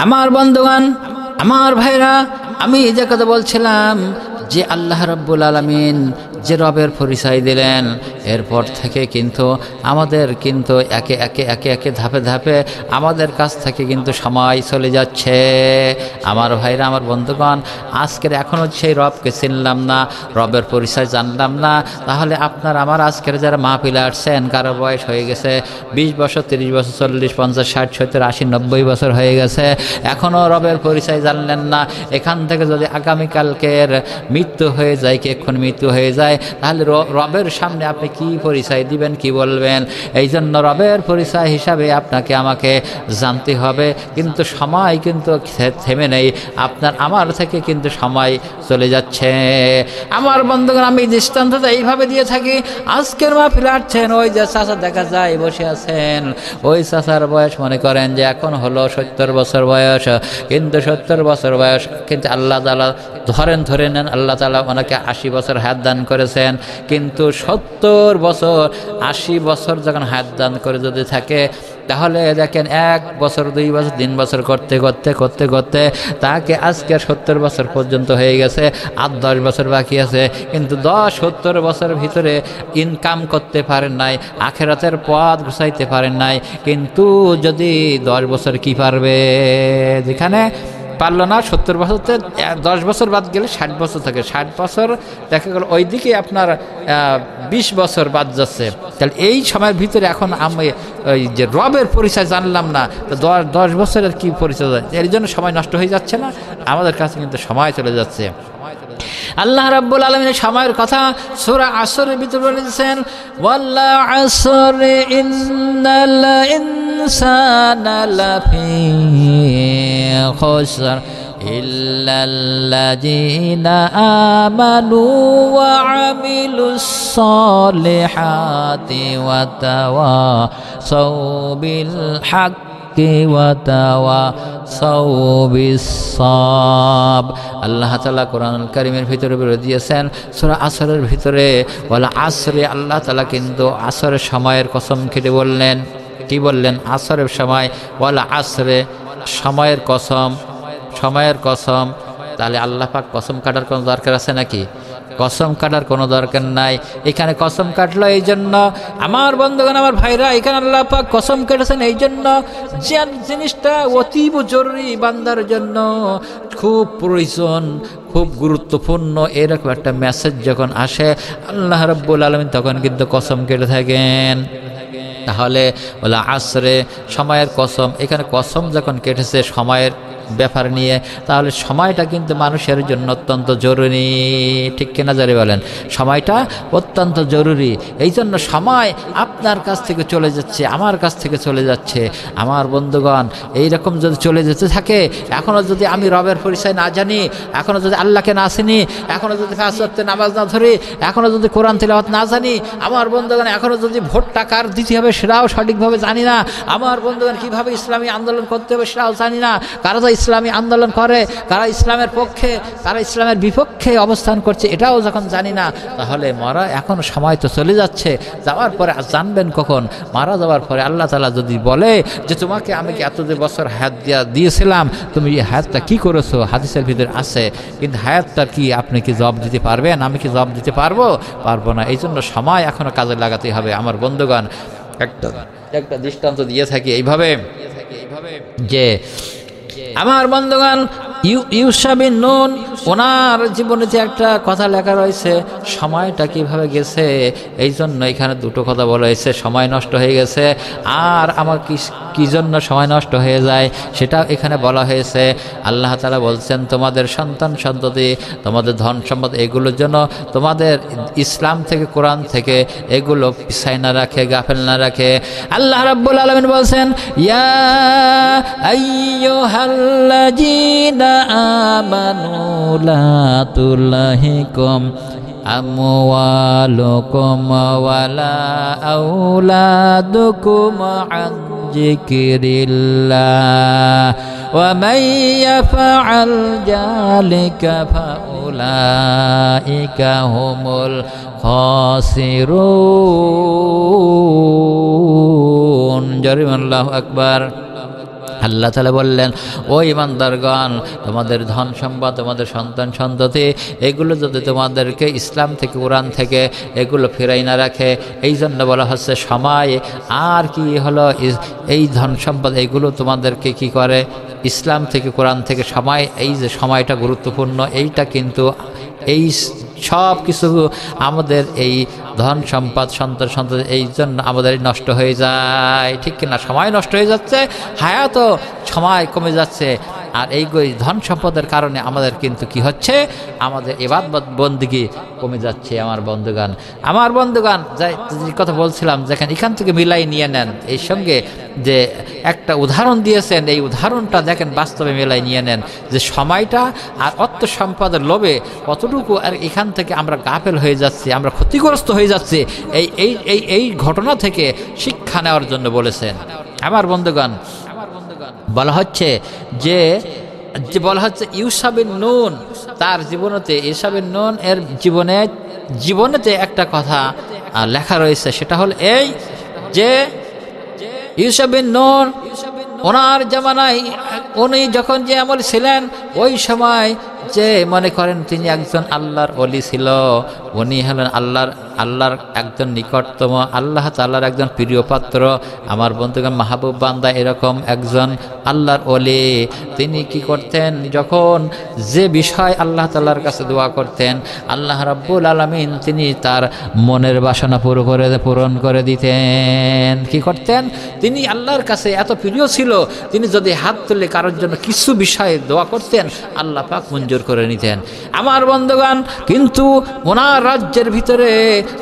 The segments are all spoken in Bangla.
আমার বন্ধুগণ, আমার ভাইরা, আমি যে কথা বলছিলাম যে আল্লাহ রাব্বুল আলামিন যে রবের পরিচয় দিলেন, এরপর থেকে কিন্তু আমাদের কিন্তু একে একে একে একে ধাপে ধাপে আমাদের কাছ থেকে কিন্তু সময় চলে যাচ্ছে। আমার ভাইরা, আমার বন্ধুগণ, আজকের এখনও সেই রবকে চিনলাম না, রবের পরিচয় জানলাম না, তাহলে আপনার আমার আজকের যারা মাহফিলে আসছেন, কারো বয়স হয়ে গেছে 20 বছর, 30 বছর, 40, 50, 60, 70, 80, 90 বছর হয়ে গেছে, এখনও রবের পরিচয় জানলেন না। এখান থেকে যদি আগামীকালকের মৃত্যু হয়ে যায়, কি এখন মৃত্যু হয়ে যায়, তাহলে রবের সামনে আপনি কি পরিচয় দিবেন, কি বলবেন? এই জন্য রবের পরিচয় হিসাবে আপনাকে আমাকে জানতে হবে। কিন্তু সময় কিন্তু থেমে নেই, আপনার আমার থেকে কিন্তু সময় চলে যাচ্ছে। আমার বন্ধুগণ, আমি দৃষ্টান্তটা এইভাবে দিয়ে থাকি। আজকের মাহফিলে আসছেন, ওই যে চাচা দেখা যায় বসে আছেন, ওই চাচার বয়স মনে করেন যে এখন হলো 70 বছর বয়স, কিন্তু 70 বছর বয়স কিন্তু আল্লাহ তাআলা ধরে নেন, আল্লাহ তাআলা ওনাকে 80 বছর হায়াত দান করেছেন। কিন্তু 70 বছর 80 বছর যখন হায়াত দান করে যদি থাকে, তাহলে দেখেন 1 বছর 2 বছর 3 বছর করতে করতে করতে করতে তাকে আজকে 70 বছর পর্যন্ত হয়ে গেছে, আর 10 বছর বাকি আছে। কিন্তু 70 বছরের ভিতরে ইনকাম করতে পারেন নাই, আখেরাতের পথ গুছাইতে পারেন নাই। কিন্তু যদি 10 বছর কি পারবে? যেখানে পারলো না 70 বছরতে 10 বছর বাদ গেলে 60 বছর থাকে, 60 বছর দেখা গেল ওই দিকে আপনার 20 বছর বাদ যাচ্ছে। তাহলে এই সময়ের ভিতরে এখন আমি ওই যে রবের পরিচয় জানলাম না, তো 10 বছরের কি পরিচয়? এর জন্য সময় নষ্ট হয়ে যাচ্ছে না? আমাদের কাছে কিন্তু সময় চলে যাচ্ছে। আল্লাহ রাব্বুল আলামিনের সময়ের কথা সূরা আসরের ভিতরে বলেছেন, ওয়াল্লা আসরি ইন্নাল ইনসানা লাফি খুসর ইল্লাল্লাযীনা আমানু ওয়া আমিলুস সলিহাতি ওয়া তাওয়াসাউ বিল হক ওয়া তাওয়াসাউ বিস সাব। আল্লাহ তাআলা কোরআনুল কারীমের ভিতরে বলে দিয়েছেন সূরা আসরের ভিতরে, ওয়ালা আসরে, আল্লাহ তাআলা কিন্তু আসরের সময়ের কসম কেটে বললেন। কি বললেন? আসরের সময়, ওয়ালা আসরে, সময়ের কসম, সময়ের কসম। তাহলে আল্লাহ পাক কসম কাটার কোনো দরকার আছে নাকি? কসম কাটার কোনো দরকার নাই। এখানে কসম কাটলো এই জন্য, আমার বন্ধুগণ, আমার ভাইরা, এখানে আল্লাহ পাক কসম কেটেছেন এই জন্য যে জিনিসটা অতীব জরুরি, বান্দার জন্য খুব প্রয়োজন, খুব গুরুত্বপূর্ণ, এরকম একটা মেসেজ যখন আসে আল্লাহ রাব্বুল আলামিন তখন কিন্তু কসম কেটে থাকেন। তাহলে বলে আসরে, সময়ের কসম। এখানে কসম যখন কেটেছে সময়ের ব্যাপার নিয়ে, তাহলে সময়টা কিন্তু মানুষের জন্য অত্যন্ত জরুরি, ঠিক কিনা যারা বলেন? সময়টা অত্যন্ত জরুরি। এই জন্য সময় আপনার কাছ থেকে চলে যাচ্ছে, আমার কাছ থেকে চলে যাচ্ছে। আমার বন্ধুগণ, এইরকম যদি চলে যেতে থাকে, এখনও যদি আমি রবের পরিচয় না জানি, এখনও যদি আল্লাহকে না চিনি, এখনও যদি 5 ওয়াক্তের নামাজ না ধরি, এখনও যদি কোরআন তিলাওয়াত না জানি, আমার বন্ধুগণ, এখনও যদি ভোটটা কার দিতে হবে সেটাও সঠিকভাবে জানি না, আমার বন্ধুগণ, কীভাবে ইসলামী আন্দোলন করতে হবে সেটাও জানি না, কারা ইসলামী আন্দোলন করে, কারা ইসলামের পক্ষে, কারা ইসলামের বিপক্ষে অবস্থান করছে, এটাও যখন জানি না, তাহলে মারা এখন সময় তো চলে যাচ্ছে। যাওয়ার পরে জানবেন কখন? মারা যাওয়ার পরে আল্লাহ তাআলা যদি বলে যে তোমাকে আমি কি এত যে বছর হায়াত দিয়েছিলাম, তুমি এই হায়াতটা কি করেছো? হাদিসের ভিতরে আছে। কিন্তু হায়াতটা কি আপনি কি জবাব দিতে পারবেন? আমি কি জবাব দিতে পারবো? পারবো না। এই জন্য সময় এখনো কাজে লাগাতে হবে। আমার বন্ধুগণ, একটা দৃষ্টান্ত দিয়ে থাকি এইভাবে যে আমার বন্ধুগণ, ইউশা বিন নুন, ওনার জীবনে যে একটা কথা লেখা রয়েছে, সময়টা কিভাবে গেছে, এই জন্য এখানে দুটো কথা বলা হয়েছে। সময় নষ্ট হয়ে গেছে, আর আমার কি জন্য সময় নষ্ট হয়ে যায় সেটা এখানে বলা হয়েছে। আল্লাহ তাআলা বলছেন, তোমাদের সন্তান সন্ততি, তোমাদের ধন সম্পদ, এগুলোর জন্য তোমাদের ইসলাম থেকে, কোরআন থেকে এগুলো পিছায় না রাখে, গাফেল না রাখে। আল্লাহ রাব্বুল আলামিন বলছেন, ইয়া আইয়ুহাল্লাযীনা আমানু লা তুলহিকুম আমওয়ালুকুম ওয়ালা আওলাদুকুম আন যিকরিল্লাহ ওয়া মান ইয়াফআল যালিকা ফাউলাইকা হুমুল খাসিরুন। জারিম, আল্লাহু আকবার। আল্লাহ তাআলা বললেন, ও ঈমানদারগণ, তোমাদের ধন সম্পদ, তোমাদের সন্তান সন্ততি, এগুলো যদি তোমাদেরকে ইসলাম থেকে, কোরআন থেকে এগুলো ফিরাই না রাখে, এই জন্য বলা হচ্ছে সময় আর কি হলো, এই ধন সম্পদ এগুলো তোমাদেরকে কি করে, ইসলাম থেকে, কোরআন থেকে সময়, এই যে সময়টা গুরুত্বপূর্ণ, এইটা কিন্তু এই সব কিছু আমাদের এই ধন সম্পদ, সন্তান সন্ততি, এই জন্য আমাদের নষ্ট হয়ে যায়, ঠিক কিনা? সময় নষ্ট হয়ে যাচ্ছে, হায়াতও সময় কমে যাচ্ছে, আর এই ধন সম্পদের কারণে আমাদের কিন্তু কি হচ্ছে, আমাদের ইবাদত বন্দেগী কমে যাচ্ছে। আমার বন্ধুগান যে কথা বলছিলাম, যেখানে এখান থেকে মিলাই নিয়ে নেন, এই সঙ্গে যে একটা উদাহরণ দিয়েছেন, এই উদাহরণটা দেখেন বাস্তবে মিলাই নিয়ে নেন, যে সময়টা আর অর্থ সম্পদের লোভে কতটুকু আর এখান থেকে আমরা গাফেল হয়ে যাচ্ছি, আমরা ক্ষতিগ্রস্ত হয়ে যাচ্ছি, এই ঘটনা থেকে শিক্ষা নেওয়ার জন্য বলেছেন। আমার বন্ধুগণ, বলা হচ্ছে যে বলা হচ্ছে ইউসা বিন নুন তার জীবনেতে, ইউসা বিন নুন এর জীবনেতে একটা কথা লেখা রয়েছে, সেটা হল এই যে ইউসা বিন নুন ওনার জামানায়, উনি যখন যে আমল ছিলেন, ওই সময় যে মনে করেন তিনি একজন আল্লাহর ওলি ছিল, উনি হলেন আল্লাহর একজন নিকটতম, আল্লাহ তাআলার একজন প্রিয় পাত্র। আমার বন্ধুগণ, মাহবুব বান্দা এরকম একজন আল্লাহর ওলি, তিনি কি করতেন, যখন যে বিষয় আল্লাহ তাআলার কাছে দোয়া করতেন, আল্লাহ রাব্বুল আলামিন তিনি তার মনের বাসনা পূরণ করে দিতেন। কি করতেন তিনি? আল্লাহর কাছে এত প্রিয় ছিল, তিনি যদি হাত তুলে কারোর জন্য কিছু বিষয়ে দোয়া করতেন, আল্লাহ পাক মঞ্জুর করে নিতেন। আমার বন্ধুগণ, কিন্তু ওনার রাজ্যের ভিতরে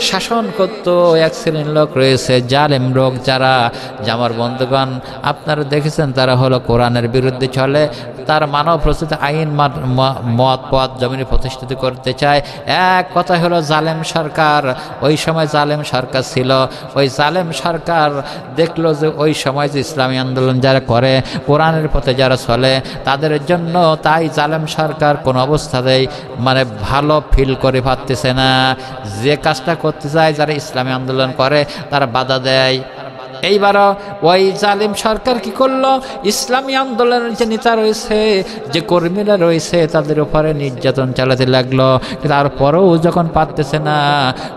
শাসন করত এক শ্রেণীর লোক রয়েছে, জালেম লোক, যারা, আমার বন্ধুগণ আপনারা দেখেছেন, তারা হলো কোরআনের বিরুদ্ধে চলে, তার মানব প্রস্তুত আইন মত পথ জমিনে প্রতিষ্ঠিত করতে চায়। এক কথা হলো জালেম সরকার, ওই সময় জালেম সরকার ছিল, ওই জালেম সরকার দেখলো যে ওই সময় যে ইসলামী আন্দোলন যারা করে, কোরআনের পথে যারা চলে, তাদের জন্য তাই জালেম সরকার কোনো অবস্থাতেই মানে ভালো ফিল করে পারতেছে না, যে কাজটা করতে চায়, যারা ইসলামী আন্দোলন করে তারা বাধা দেয়। এইবারও ওই জালিম সরকার কি করলো, ইসলামী আন্দোলনের যে নেতা রয়েছে, যে কর্মীরা রয়েছে, তাদের উপরে নির্যাতন চালাতে লাগলো। তারপরেও যখন পারতেছে না,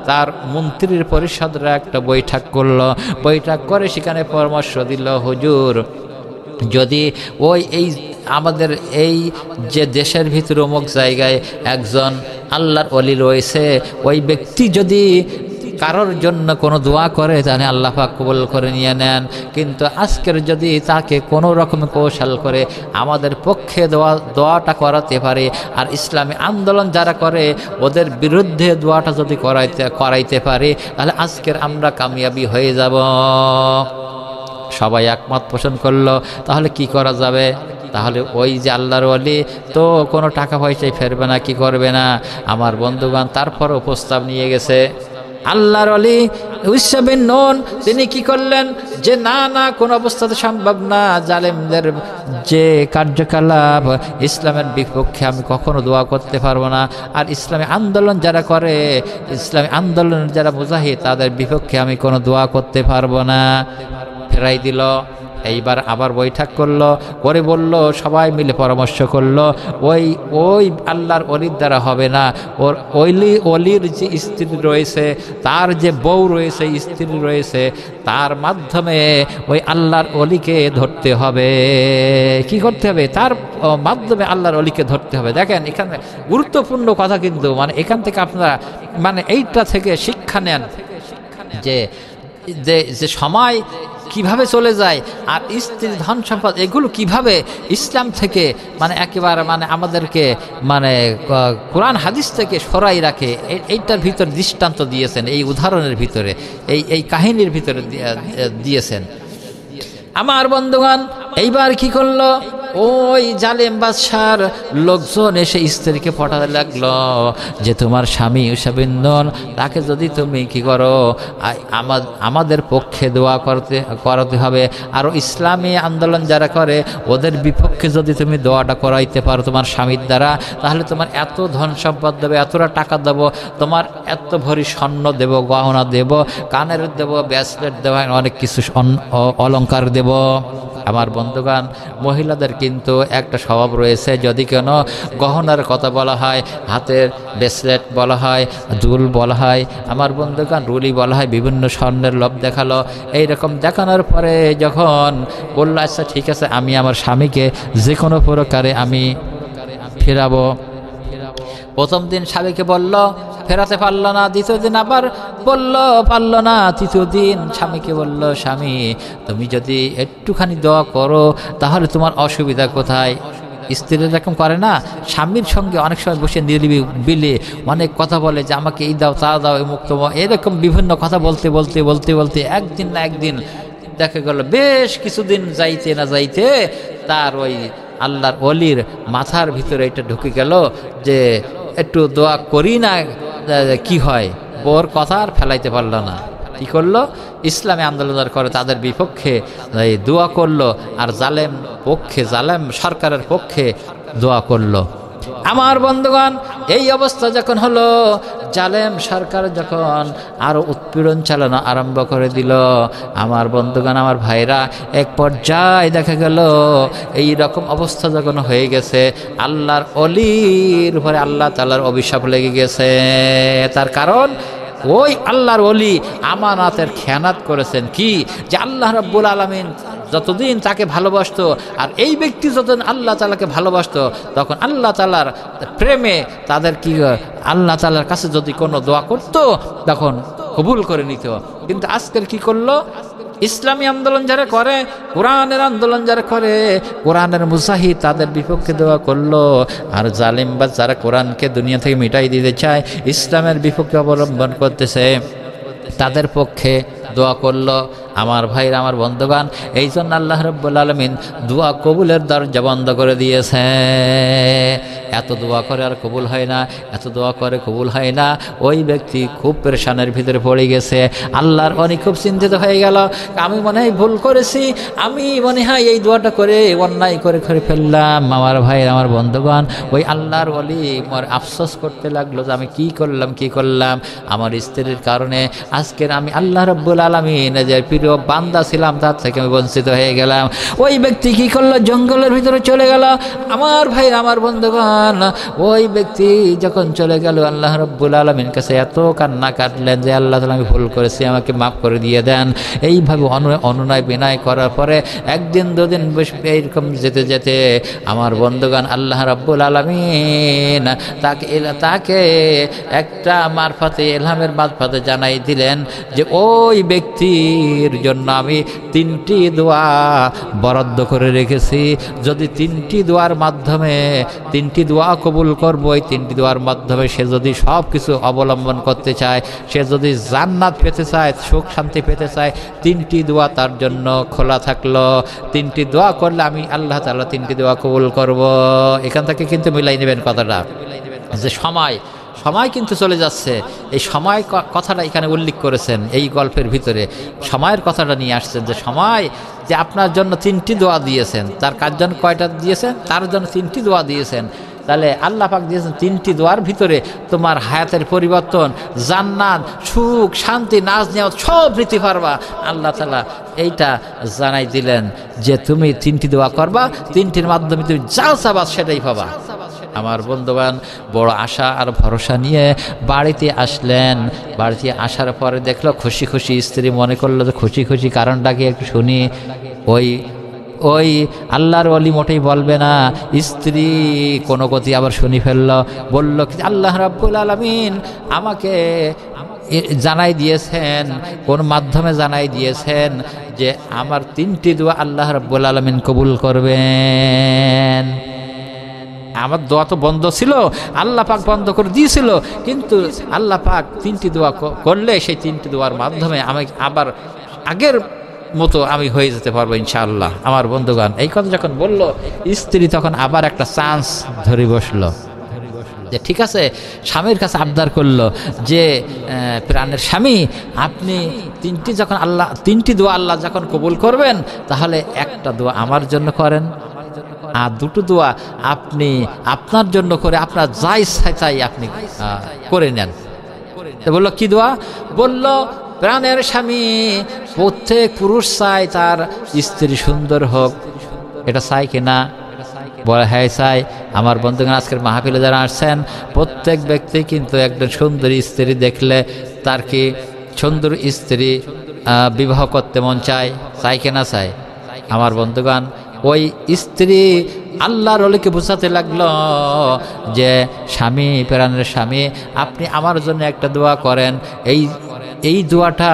তার মন্ত্রীর পরিষদরা একটা বৈঠক করলো, বৈঠক করে সেখানে পরামর্শ দিল, হুজুর, যদি এই আমাদের এই যে দেশের ভিতরে অমুক জায়গায় একজন আল্লাহর ওলি রয়েছে, ওই ব্যক্তি যদি কারোর জন্য কোনো দোয়া করে, তাহলে আল্লাহ পাক কবুল করে নিয়ে নেন, কিন্তু আজকের যদি তাকে কোনো রকম কৌশল করে আমাদের পক্ষে দোয়াটা করাতে পারে, আর ইসলামী আন্দোলন যারা করে ওদের বিরুদ্ধে দোয়াটা যদি করাইতে পারে, তাহলে আজকের আমরা কামিয়াবি হয়ে যাব। সবাই একমত পোষণ করলো, তাহলে কি করা যাবে? তাহলে ওই যে আল্লাহর ওলি তো কোনো টাকা পয়সায় ফেরবে না, কি করবে না? আমার বন্ধুগণ, তারপরও প্রস্তাব নিয়ে গেছে আল্লাহর ওলি ইউসা বিন নুন, তিনি কি করলেন, যে না কোনো অবস্থাতে সম্ভব না, জালেমদের যে কার্যকলাপ, ইসলামের বিপক্ষে আমি কখনো দোয়া করতে পারবো না, আর ইসলামী আন্দোলন যারা করে, ইসলামী আন্দোলনের যারা মুজাহিদ, তাদের বিপক্ষে আমি কোনো দোয়া করতে পারবো না। ফেরাই দিল। এইবার আবার বৈঠক করলো, করে বলল, সবাই মিলে পরামর্শ করলো, ওই আল্লাহর অলির দ্বারা হবে না, ওর অলির যে স্ত্রী রয়েছে, তার যে বউ রয়েছে, স্ত্রী রয়েছে, তার মাধ্যমে ওই আল্লাহর অলিকে ধরতে হবে। কি করতে হবে? তার মাধ্যমে আল্লাহর অলিকে ধরতে হবে। দেখেন এখানে গুরুত্বপূর্ণ কথা, কিন্তু মানে এখান থেকে আপনারা মানে এইটা থেকে শিক্ষা নেন যে সময় কিভাবে চলে যায়, আর স্ত্রী, ধন সম্পদ, এগুলো কিভাবে ইসলাম থেকে মানে একেবারে মানে আমাদেরকে মানে কোরআন হাদিস থেকে সরাই রাখে। এইটার ভিতরে দৃষ্টান্ত দিয়েছেন, এই উদাহরণের ভিতরে, এই কাহিনীর ভিতরে দিয়েছেন। আমার বন্ধুগণ, এইবার কি করলো, ওই জালেম বাদশার লোকজন এসে স্ত্রীকে পটাতে লাগলো যে তোমার স্বামী ইউসা বিন নুন, তাকে যদি তুমি কি করো, আমাদের পক্ষে দোয়া করাতে হবে, আর ইসলামী আন্দোলন যারা করে ওদের বিপক্ষে যদি তুমি দোয়াটা করাইতে পারো তোমার স্বামীর দ্বারা, তাহলে তোমার এত ধন সম্পদ দেবো, এতটা টাকা দেবো, তোমার এত ভরি স্বর্ণ দেব, গহনা দেব, কানের দেব, ব্রেসলেট দেব, অনেক কিছু অলংকার দেব। আমার বন্ধুগণ, মহিলাদের কিন্তু একটা স্বভাব রয়েছে, যদি কোনো গহনার কথা বলা হয়, হাতের ব্রেসলেট বলা হয়, দুল বলা হয়, আমার বন্ধুগণ রুলি বলা হয়, বিভিন্ন স্বর্ণের লোভ দেখালো। এইরকম দেখানোর পরে যখন বললো আচ্ছা ঠিক আছে আমি আমার স্বামীকে যে কোনো প্রকারে আমি ফেরাবো, প্রথম দিন স্বামীকে বলল, ফেরাতে পারল না। দ্বিতীয় দিন আবার বলল, পারল না। তৃতীয় দিন স্বামীকে বলল, স্বামী তুমি যদি একটুখানি দোয়া করো তাহলে তোমার অসুবিধা কোথায়? স্ত্রীরা এরকম করে না, স্বামীর সঙ্গে অনেক সময় বসে নিরিবিলি অনেক কথা বলে যে আমাকে এই দাও তা দাও, মুক্ত এরকম বিভিন্ন কথা বলতে বলতে বলতে বলতে একদিন না একদিন দেখা গেল বেশ কিছুদিন যাইতে না যাইতে তার ওই আল্লাহর ওলির মাথার ভিতরে এটা ঢুকে গেল যে একটু দোয়া করি না কি হয়। বোর কথা আর ফেলাইতে পারল না, কি করলো? ইসলামী আন্দোলন করে তাদের বিপক্ষে দোয়া করলো, আর জালেম পক্ষে, জালেম সরকারের পক্ষে দোয়া করলো। আমার বন্ধুগণ, এই অবস্থা যখন হলো, জালেম সরকার যখন আরো উৎপীড়ন চালানো আরম্ভ করে দিল, আমার বন্ধুগণ, আমার ভাইরা, এক পর্যায়ে দেখা গেল এই রকম অবস্থা যখন হয়ে গেছে, আল্লাহর ওলির উপরে আল্লাহ তাআলার অভিশাপ লেগে গেছে। তার কারণ ওই আল্লাহর ওলি আমানাতের খেয়ানত করেছেন। কি যে আল্লাহ রাব্বুল আলামিন যতদিন তাকে ভালোবাসতো, আর এই ব্যক্তি যতদিন আল্লাহ তাআলাকে ভালোবাসতো, তখন আল্লাহ তাআলার প্রেমে তাদের কি আল্লাহ তাআলার কাছে যদি কোনো দোয়া করত তখন কবুল করে নিত। কিন্তু আজকের কি করলো? ইসলামী আন্দোলন যারা করে, কোরআনের আন্দোলন যারা করে, কোরআনের মুজাহিদ তাদের বিপক্ষে দোয়া করলো, আর জালিম বা যারা কোরআনকে দুনিয়া থেকে মিটাই দিতে চায়, ইসলামের বিপক্ষে অবলম্বন করতেছে, তাদের পক্ষে দোয়া করলো। আমার ভাইরা, আমার বন্ধুগণ, এই জন্য আল্লাহ রাব্বুল আলামিন দোয়া কবুলের দরজা বন্ধ করে দিয়েছে। এত দোয়া করে আর কবুল হয় না, এত দোয়া করে কবুল হয় না। ওই ব্যক্তি খুব পেরেশানের ভিতরে পড়ে গেছে। আল্লাহর অনেক খুব চিন্তিত হয়ে গেল, আমি মনে হয় ভুল করেছি, আমি মনে হয় এই দোয়াটা করে অন্যায় করে ফেললাম। আমার ভাই, আমার বন্ধুগণ, ওই আল্লাহর ওলি মোর আফসোস করতে লাগলো যে আমি কি করলাম। আমার স্ত্রীর কারণে আজকের আমি আল্লাহ রাব্বুল আলামিন যে প্রিয় বান্দা ছিলাম তার থেকে আমি বঞ্চিত হয়ে গেলাম। ওই ব্যক্তি কি করলো? জঙ্গলের ভিতরে চলে গেল। আমার ভাই, আমার বন্ধুগণ, ওই ব্যক্তি যখন চলে গেল, আল্লাহ রাব্বুল আলামিন কাছে এত কান্না কাটলেন যে আল্লাহ তাআলা আমি ভুল করেছি, আমাকে মাফ করে দিয়ে দেন। এইভাবে অনুনয় বিনয় করার পরে একদিন দুদিন এইরকম যেতে যেতে আমার বন্ধুগণ, আল্লাহ রাব্বুল আলামিন তাকে একটা মারফতে, ইলহামের মারফতে জানাই দিলেন যে ওই ব্যক্তির জন্য আমি 3টি দোয়া বরাদ্দ করে রেখেছি। যদি 3টি দোয়ার মাধ্যমে 3টি দোয়া কবুল করবো, এই 3টি দোয়ার মাধ্যমে সে যদি সব কিছু অবলম্বন করতে চায়, সে যদি জান্নাত পেতে চায়, সুখ শান্তি পেতে চায়, 3টি দোয়া তার জন্য খোলা থাকলো। 3টি দোয়া করলে আমি আল্লাহ তাআলা 3টি দোয়া কবুল করব। এখান থেকে কিন্তু মিলাই নেবেন কথাটা, যে সময় কিন্তু চলে যাচ্ছে। এই সময় কথাটা এখানে উল্লেখ করেছেন, এই গল্পের ভিতরে সময়ের কথাটা নিয়ে আসছেন, যে সময় যে আপনার জন্য 3টি দোয়া দিয়েছেন, তার কার জন্য কয়টা দিয়েছেন? তার জন্য 3টি দোয়া দিয়েছেন। তাহলে আল্লাহ পাক দিয়েছেন 3টি দোয়ার ভিতরে তোমার হায়াতের পরিবর্তন, জান্নাত, সুখ শান্তি, নাজ নেওয়া সব নিতে পারবা। আল্লাহ তাআলা এইটা জানাই দিলেন যে তুমি 3টি দোয়া করবা, 3টির মাধ্যমে তুমি যা চাবা সেটাই পাবা। আমার বন্ধুগণ, বড় আশা আর ভরসা নিয়ে বাড়িতে আসলেন। বাড়িতে আসার পরে দেখলো খুশি খুশি স্ত্রী, মনে করলো যে খুশি খুশি কারণটাকে একটু শুনি। ওই আল্লাহর ওলি মোটেই বলবে না, স্ত্রী কোনো গতি আবার শুনি ফেললো, বলল আল্লাহ রাব্বুল আলামিন আমাকে জানাই দিয়েছেন, কোন মাধ্যমে জানাই দিয়েছেন যে আমার 3টি দোয়া আল্লাহ রাব্বুল আলামিন কবুল করবেন। আমার দোয়া তো বন্ধ ছিল, আল্লাহ পাক বন্ধ করে দিয়েছিল, কিন্তু আল্লাহ পাক 3টি দোয়া করলে সেই 3টি দোয়ার মাধ্যমে আমি আবার আগের মতো আমি হয়ে যেতে পারবো ইনশাআল্লাহ। আমার বন্ধুগণ, এই কথা যখন বলল, স্ত্রী তখন আবার একটা চান্স ধরে বসলো যে ঠিক আছে, স্বামীর কাছে আবদার করলো যে প্রাণের স্বামী, আপনি 3টি দোয়া আল্লাহ যখন কবুল করবেন, তাহলে একটা দোয়া আমার জন্য করেন, আর 2টো দোয়া আপনি আপনার জন্য করে আপনার যা ইচ্ছা চাই আপনি করে নেন। বললো কি দোয়া? বলল প্রাণের স্বামী প্রত্যেক পুরুষ চায় তার স্ত্রী সুন্দর হোক, এটা চাই কিনা? বলে হ্যাঁ চাই। আমার বন্ধুগণ, আজকের মাহফিলে যারা আসছেন প্রত্যেক ব্যক্তি কিন্তু একজন সুন্দর স্ত্রী দেখলে তার কি সুন্দর স্ত্রী বিবাহ করতে মন চায়, চাই কিনা চাই? আমার বন্ধুগণ, ওই স্ত্রী আল্লাহর ওলিকে বোঝাতে লাগলো যে স্বামী, প্রাণের স্বামী, আপনি আমার জন্য একটা দোয়া করেন। এই দোয়াটা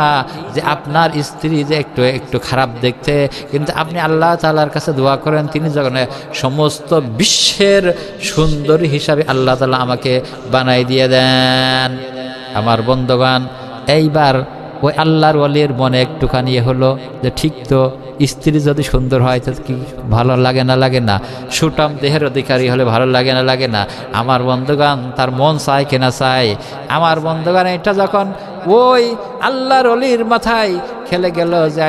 যে আপনার স্ত্রী যে একটু একটু খারাপ দেখতে, কিন্তু আপনি আল্লাহ তাআলার কাছে দোয়া করেন, তিনি যখন সমস্ত বিশ্বের সুন্দরী হিসাবে আল্লাহ তাআলা আমাকে বানাই দিয়ে দেন। আমার বন্ধুগণ, এইবার ওই আল্লাহর ওলির মনে একটুখানি হলো যে ঠিক তো, স্ত্রী যদি সুন্দর হয় তো কি ভালো লাগে না? লাগে না? সুঠাম দেহের অধিকারী হলে ভালো লাগে না? লাগে না? আমার বন্ধুগণ, তার মন চায় কিনা চায়? আমার বন্ধুগণ, এটা যখন ওই আল্লাহর ওলির মাথায় খেলে গেল যে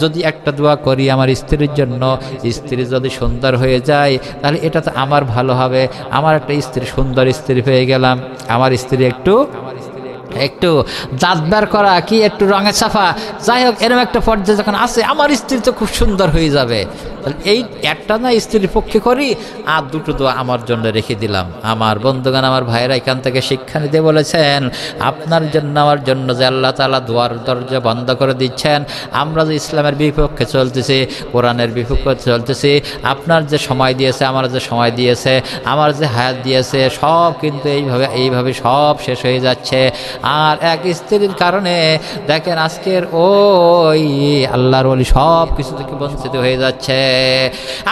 যদি একটা দোয়া করি আমার স্ত্রীর জন্য, স্ত্রী যদি সুন্দর হয়ে যায় তাহলে এটা তো আমার ভালো হবে, আমার একটা স্ত্রী, সুন্দর স্ত্রী পেয়ে গেলাম, আমার স্ত্রী একটু দাঁত বের করা, কি একটু রঙে ছাপা, যাই হোক এরকম একটা পর্যায়ে যখন আসে, আমার স্ত্রী তো খুব সুন্দর হয়ে যাবে। এই একটা না স্ত্রীর পক্ষে করি, আর দুটো দোয়া আমার জন্য রেখে দিলাম। আমার বন্ধুগণ, আমার ভাইরা এখান থেকে শিক্ষা নিতে বলেছেন, আপনার জন্য আমার জন্য যে আল্লাহ তাআলা দোয়ার দরজা বন্ধ করে দিচ্ছেন, আমরা যে ইসলামের বিপক্ষে চলতেছি, কোরআনের বিপক্ষে চলতেছি, আপনার যে সময় দিয়েছে, আমার যে সময় দিয়েছে, আমার যে হায়াত দিয়েছে, সব কিন্তু এইভাবে সব শেষ হয়ে যাচ্ছে। আর এক স্ত্রীর কারণে দেখেন আজকের ওই আল্লাহর ওলি সব কিছু থেকে বঞ্চিত হয়ে যাচ্ছে।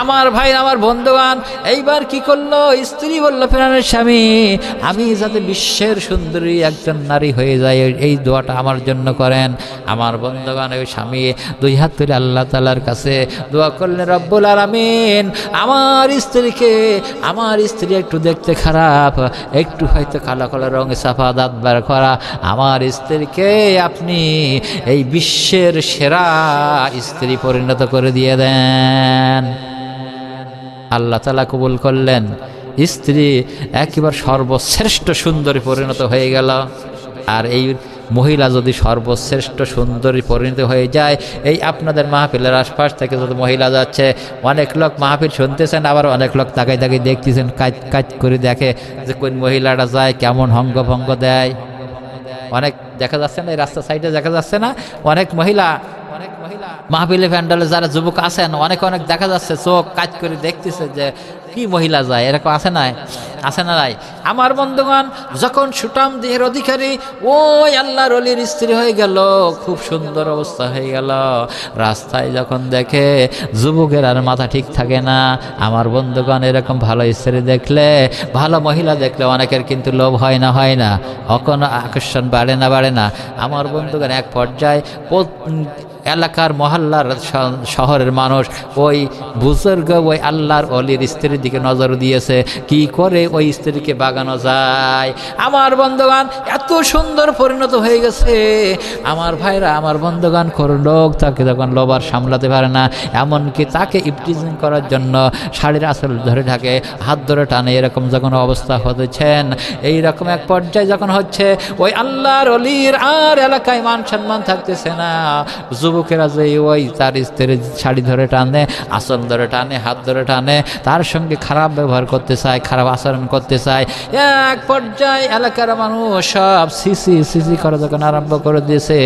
আমার ভাই, আমার বন্ধুগণ, এইবার কি করলো? স্ত্রী বলল, প্রাণের স্বামী, আমি যাতে বিশ্বের সুন্দরী একজন নারী হয়ে যাই, এই দোয়াটা আমার জন্য করেন। আমার বন্ধুগণ, ওই স্বামী দুই হাত তুলে আল্লাহ তাআলার কাছে দোয়া করলেন, রব্বুল আলামিন, আমার স্ত্রী একটু দেখতে খারাপ, একটু হয়তো কালো কালো রঙে ছাপা, দাঁত বার করা, আমার স্ত্রীকে আপনি এই বিশ্বের সেরা স্ত্রী পরিণত করে দিয়ে দেন। আল্লাহ তাআলা কবুল করলেন, স্ত্রী একেবারে সর্বশ্রেষ্ঠ সুন্দরী পরিণত হয়ে গেল। আর এই মহিলা যদি সর্বশ্রেষ্ঠ সুন্দরী পরিণত হয়ে যায়, এই আপনাদের মাহফিলের আশপাশ থেকে যদি মহিলা যাচ্ছে, অনেক লোক মাহফিল শুনতেছেন, আবার অনেক লোক তাকাই দেখতেছেন, কাজ করে দেখে যে কোন মহিলাটা যায়, কেমন হঙ্গ ভঙ্গ দেয়। অনেক দেখা যাচ্ছে না, এই রাস্তা সাইডে দেখা যাচ্ছে না, অনেক মহিলা মাহফিলে প্যান্ডালে যারা যুবক আছেন, অনেক দেখা যাচ্ছে চোখ কাজ করে দেখতেছে যে কি মহিলা যায়, এরকম আছে না নাই? আমার বন্ধুগণ, যখন সুঠাম দেহের অধিকারী ওই আল্লাহর ওলির স্ত্রী হয়ে গেল, খুব সুন্দর অবস্থা হয়ে গেল, রাস্তায় যখন দেখে যুবকের আর মাথা ঠিক থাকে না। আমার বন্ধুগণ, এরকম ভালো স্ত্রী দেখলে, ভালো মহিলা দেখলে অনেকের কিন্তু লোভ হয় না, কোনো আকর্ষণ বাড়ে না। আমার বন্ধুগণ, এক পর্যায়ে এলাকার মহল্লার শহরের মানুষ ওই বুজুর্গ ওই আল্লাহর ওলির স্ত্রীর দিকে নজর দিয়েছে, কি করে ওই স্ত্রীকে বাগানো যায়। আমার বন্ধুগণ, এত সুন্দর পরিণত হয়ে গেছে। আমার ভাইরা, আমার বন্ধুগণ, লোক তাকে যখন লোবার সামলাতে পারে না, এমনকি তাকে ইপটিজিং করার জন্য শাড়ির আঁচল ধরে ঢাকে, হাত ধরে টানে, এরকম যখন অবস্থা হতেছেন, এইরকম এক পর্যায়ে যখন হচ্ছে, ওই আল্লাহর ওলির আর এলাকায় মান সম্মান থাকতেছে না। যুবকেরা যে ওই তার স্ত্রীর শাড়ি ধরে টানে, আঁচল ধরে টানে, হাত ধরে টানে, তার সঙ্গে খারাপ ব্যবহার করতে চায়, খারাপ আচরণ করতে চায়। এক পর্যায়ে এলাকার মানুষ সব সিসি করা যখন আরম্ভ করে দিয়েছে,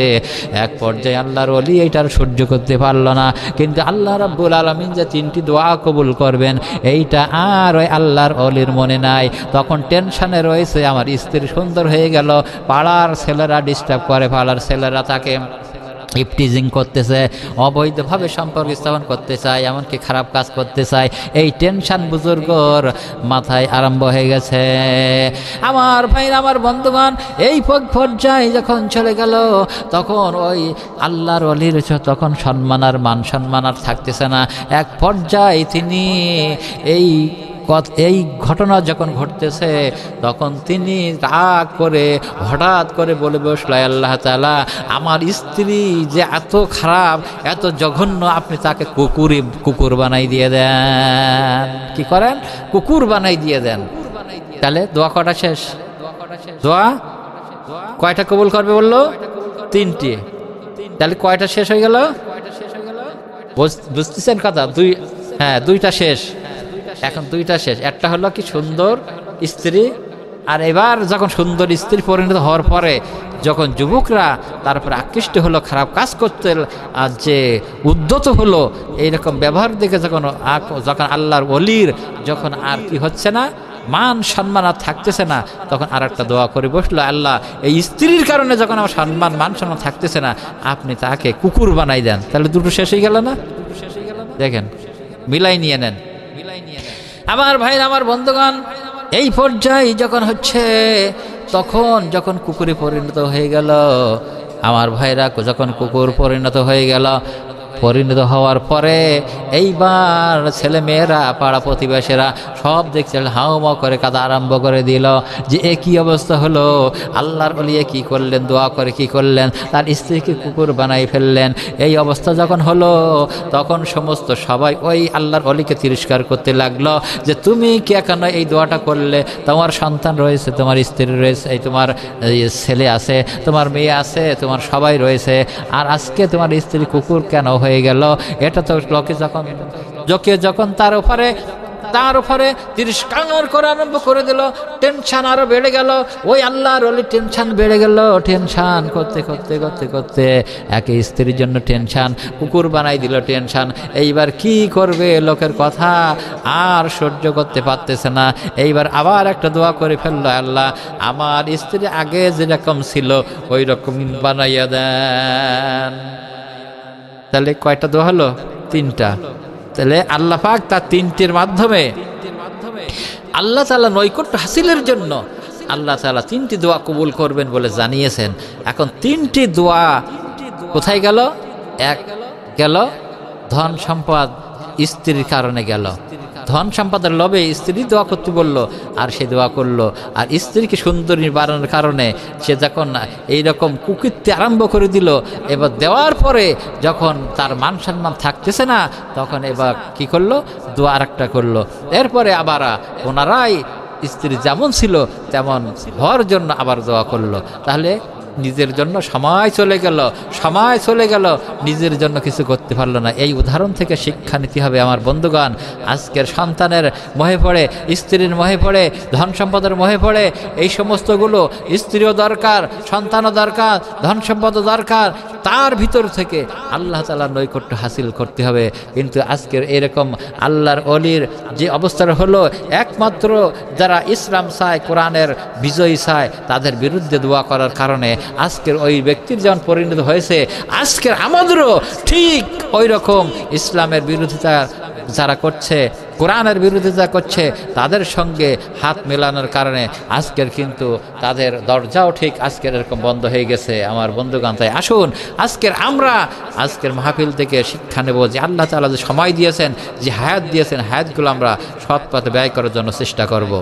এক পর্যায়ে আল্লাহর ওলি এইটার সহ্য করতে পারলো না। কিন্তু আল্লাহ রাব্বুল আলামিন যে 3টি দোয়া কবুল করবেন, এইটা আর ওই আল্লাহর ওলির মনে নাই। তখন টেনশনে রয়েছে, আমার স্ত্রী সুন্দর হয়ে গেল, পাড়ার ছেলেরা ডিস্টার্ব করে, পাড়ার ছেলেরা তাকে ইপটিজিং করতেছে, অবৈধভাবে সম্পর্ক স্থাপন করতে চায়, এমনকি খারাপ কাজ করতে চায়। এই টেনশন বুজুর্গর মাথায় আরম্ভ হয়ে গেছে। আমার ভাই, আমার বন্ধুগণ, এই পর্যায়ে যখন চলে গেল, তখন ওই আল্লাহর ওলির তখন মান সম্মান আর থাকতেছে না। এক পর্যায়ে তিনি এই ঘটনা যখন ঘটতেছে, তখন তিনি রাগ করে হঠাৎ করে বলে বসল, আল্লাহ তাআলা, আমার স্ত্রী যে এত খারাপ, এত জঘন্য, আপনি তাকে কুকুর বানাই দিয়ে দেন। কি করেন? কুকুর বানাই দিয়ে দেন। তাহলে দোয়া কটা শেষ? দোয়া কয়টা কবুল করবে বললো? তিনটি, তাহলে কয়টা শেষ হয়ে গেল? বুঝতেছেন কথা? হ্যাঁ, দুইটা শেষ। এখন দুইটা শেষ। একটা হলো কি সুন্দর স্ত্রী, আর এবার যখন সুন্দর স্ত্রী পরিণত হওয়ার পরে যখন যুবকরা তারপরে আকৃষ্ট হলো, খারাপ কাজ করতে আর যে উদ্যত হলো, এইরকম ব্যবহার দেখে যখন আল্লাহর ওলির যখন আর কি হচ্ছে না, মান সম্মান আর থাকতেছে না, তখন আর একটা দোয়া করে বসলো, আল্লাহ এই স্ত্রীর কারণে যখন আমার মান সম্মান থাকতেছে না, আপনি তাকে কুকুর বানাই দেন। তাহলে দুটো শেষ হয়ে গেল না? দেখেন, মিলাই নিয়ে নেন। আমার ভাই, আমার বন্ধুগণ, এই পর্যায়ে যখন হচ্ছে, তখন যখন কুকুরে পরিণত হয়ে গেল, আমার ভাইরা যখন কুকুর পরিণত হয়ে গেল, পরিণত হওয়ার পরে এইবার ছেলে মেয়েরা, পাড়া প্রতিবেশীরা সব দেখছে, হাউমাউ করে কাঁদা আরম্ভ করে দিল যে এ কি অবস্থা হলো, আল্লাহর ওলি কি করলেন, দোয়া করে কি করলেন, তার স্ত্রীকে কুকুর বানাই ফেললেন। এই অবস্থা যখন হলো, তখন সমস্ত সবাই ওই আল্লাহর ওলিকে তিরস্কার করতে লাগলো যে তুমি কেন এই দোয়াটা করলে, তোমার সন্তান রয়েছে, তোমার স্ত্রী রয়েছে, এই তোমার ছেলে আছে, তোমার মেয়ে আছে, তোমার সবাই রয়েছে, আর আজকে তোমার স্ত্রী কুকুর কেন হয়ে গেল? এটা তো লোকে যখন তার উপরে তিরস্কার করে আরম্ভ করে দিল, টেনশন আরো বেড়ে গেল। ওই আল্লাহর ওলি টেনশন বেড়ে গেল, টেনশন করতে করতে করতে করতে একে স্ত্রীর জন্য টেনশন, কুকুর বানাই দিল টেনশন। এইবার কি করবে, লোকের কথা আর সহ্য করতে পারতেছে না। এইবার আবার একটা দোয়া করে ফেললো, আল্লাহ আমার স্ত্রী আগে যেরকম ছিল ওই রকম বানাইয়া দেন। তাহলে কয়টা দোয়া হলো? তিনটা। তাহলে আল্লাহ পাক তার তিনটির মাধ্যমে আল্লাহ তাআলা নৈকট্য হাসিলের জন্য আল্লাহ তাআলা তিনটি দোয়া কবুল করবেন বলে জানিয়েছেন। এখন তিনটি দোয়া কোথায় গেল? এক গেল ধন সম্পদ, স্ত্রীর কারণে গেল। ধন সম্পদের লোভে স্ত্রী দোয়া করতে বললো, আর সে দোয়া করলো। আর স্ত্রীকে সুন্দরী বানানোর কারণে সে যখন এইরকম কুকীর্তি আরম্ভ করে দিল, এবার দেওয়ার পরে যখন তার মান সম্মান থাকতেছে না, তখন এবার কি করলো? দোয়া আর একটা করলো। এরপরে আবার পুনরায় স্ত্রী যেমন ছিল তেমন হওয়ার জন্য আবার দোয়া করলো। তাহলে নিজের জন্য সময় চলে গেল, নিজের জন্য কিছু করতে পারলো না। এই উদাহরণ থেকে শিক্ষা নিতে হবে আমার বন্ধুগণ। আজকের সন্তানের মোহে পড়ে, স্ত্রীর মোহে পড়ে, ধন সম্পদের মোহে পড়ে, এই সমস্তগুলো, স্ত্রীও দরকার, সন্তানও দরকার, ধন সম্পদও দরকার, তার ভিতর থেকে আল্লাহ তাআলার নৈকট্য হাসিল করতে হবে। কিন্তু আজকের এরকম আল্লাহর ওলির যে অবস্থাটা হলো, একমাত্র যারা ইসলাম চায়, কোরআনের বিজয়ী চায়, তাদের বিরুদ্ধে দোয়া করার কারণে আজকের ওই ব্যক্তির যেমন পরিণত হয়েছে, আজকের আমাদেরও ঠিক ওই রকম ইসলামের বিরোধিতা যারা করছে, কোরআনের বিরোধিতা করছে, তাদের সঙ্গে হাত মেলানোর কারণে আজকের কিন্তু তাদের দরজাও ঠিক আজকের এরকম বন্ধ হয়ে গেছে আমার বন্ধুগণ। তাই আসুন আজকের মাহফিল থেকে শিক্ষা নেব যে আল্লাহ তাআলা যে সময় দিয়েছেন, যে হায়াত দিয়েছেন, হায়াতগুলো আমরা সৎ পথে ব্যয় করার জন্য চেষ্টা করব।